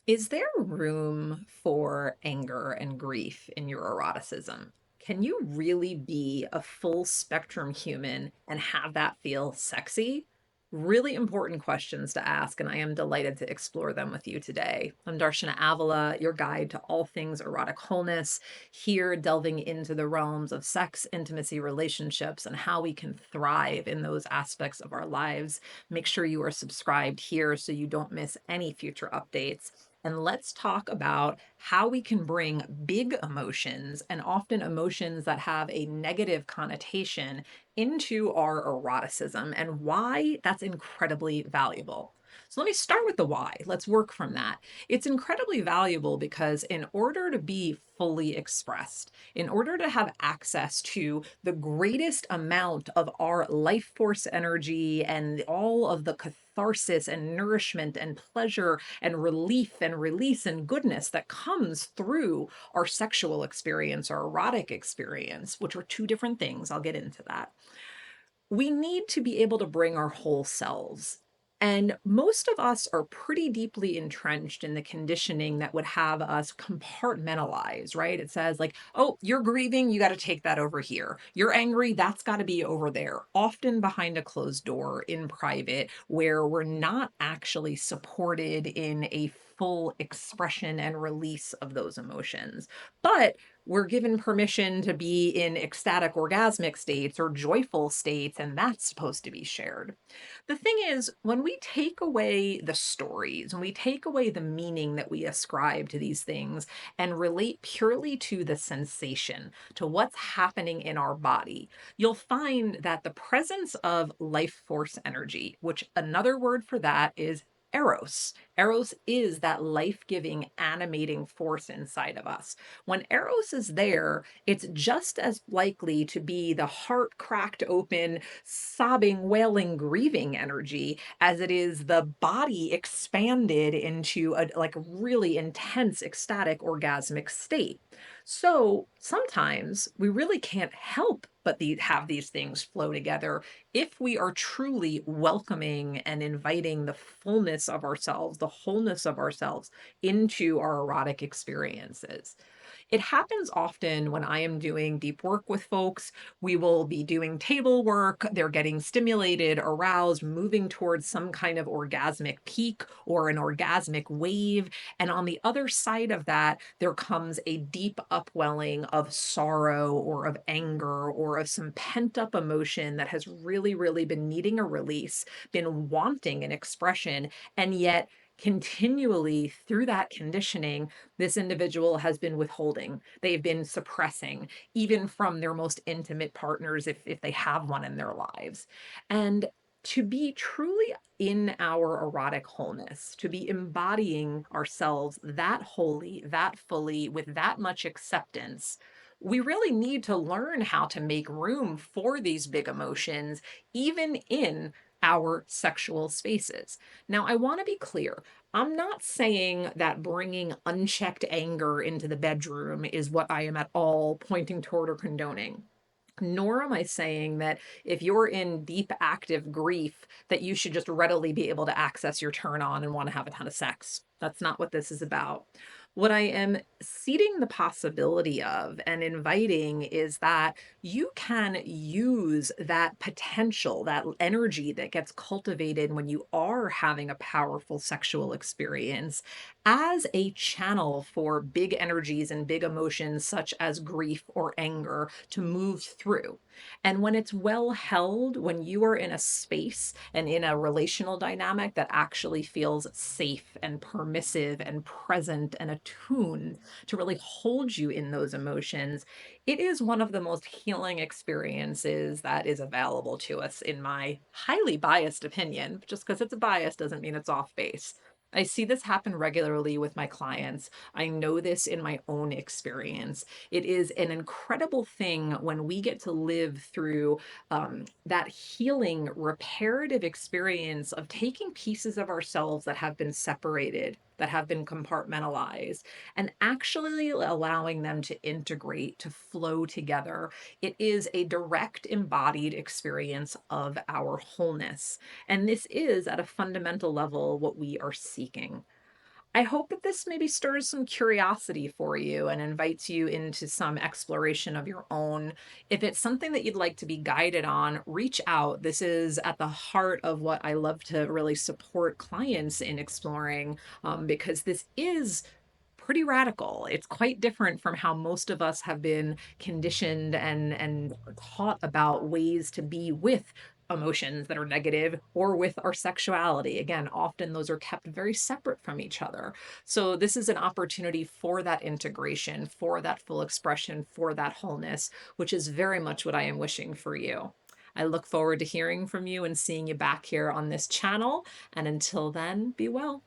Is there room for anger and grief in your eroticism? Can you really be a full spectrum human and have that feel sexy? Really important questions to ask, and I am delighted to explore them with you today. I'm Darshana Avila, your guide to all things erotic wholeness, here delving into the realms of sex, intimacy, relationships, and how we can thrive in those aspects of our lives. Make sure you are subscribed here so you don't miss any future updates. And let's talk about how we can bring big emotions and often emotions that have a negative connotation into our eroticism and why that's incredibly valuable. So let me start with the why. Let's work from that. It's incredibly valuable because in order to be fully expressed, in order to have access to the greatest amount of our life force energy and all of the catharsis and nourishment and pleasure and relief and release and goodness that comes through our sexual experience, our erotic experience, which are two different things. I'll get into that. We need to be able to bring our whole selves. And most of us are pretty deeply entrenched in the conditioning that would have us compartmentalize, right? It says, like, oh, you're grieving, you got to take that over here. You're angry, that's got to be over there, often behind a closed door in private, where we're not actually supported in a full expression and release of those emotions. But we're given permission to be in ecstatic orgasmic states or joyful states, and that's supposed to be shared. The thing is, when we take away the stories, when we take away the meaning that we ascribe to these things and relate purely to the sensation, to what's happening in our body, you'll find that the presence of life force energy, which another word for that is Eros. Eros is that life giving, animating force inside of us. When Eros is there, it's just as likely to be the heart cracked open, sobbing, wailing, grieving energy as it is the body expanded into a like really intense, ecstatic, orgasmic state. So sometimes we really can't help but have these things flow together if we are truly welcoming and inviting the fullness of ourselves, the wholeness of ourselves into our erotic experiences. It happens often when I am doing deep work with folks. We will be doing table work, they're getting stimulated, aroused, moving towards some kind of orgasmic peak or an orgasmic wave. And on the other side of that, there comes a deep upwelling of sorrow or of anger or of some pent up emotion that has really, really been needing a release, been wanting an expression, and yet continually through that conditioning this individual has been withholding. They've been suppressing, even from their most intimate partners, if they have one in their lives. And to be truly in our erotic wholeness, to be embodying ourselves that wholly, that fully, with that much acceptance, we really need to learn how to make room for these big emotions, even in our sexual spaces. Now, I want to be clear. I'm not saying that bringing unchecked anger into the bedroom is what I am at all pointing toward or condoning. Nor am I saying that if you're in deep active grief, that you should just readily be able to access your turn on and want to have a ton of sex. That's not what this is about. What I am seeding the possibility of and inviting is that you can use that potential, that energy that gets cultivated when you are having a powerful sexual experience as a channel for big energies and big emotions such as grief or anger to move through. And when it's well held, when you are in a space and in a relational dynamic that actually feels safe and permissive and present and attuned to really hold you in those emotions, it is one of the most healing experiences that is available to us, in my highly biased opinion. Just because it's a bias doesn't mean it's off base. I see this happen regularly with my clients. I know this in my own experience. It is an incredible thing when we get to live through that healing, reparative experience of taking pieces of ourselves that have been separated, that have been compartmentalized, and actually allowing them to integrate, to flow together. It is a direct embodied experience of our wholeness. And this is, at a fundamental level, what we are seeking. I hope that this maybe stirs some curiosity for you and invites you into some exploration of your own. If it's something that you'd like to be guided on, reach out. This is at the heart of what I love to really support clients in exploring, because this is pretty radical. It's quite different from how most of us have been conditioned and taught about ways to be with emotions that are negative or with our sexuality. Again, often those are kept very separate from each other. So this is an opportunity for that integration, for that full expression, for that wholeness, which is very much what I am wishing for you. I look forward to hearing from you and seeing you back here on this channel. And until then, be well.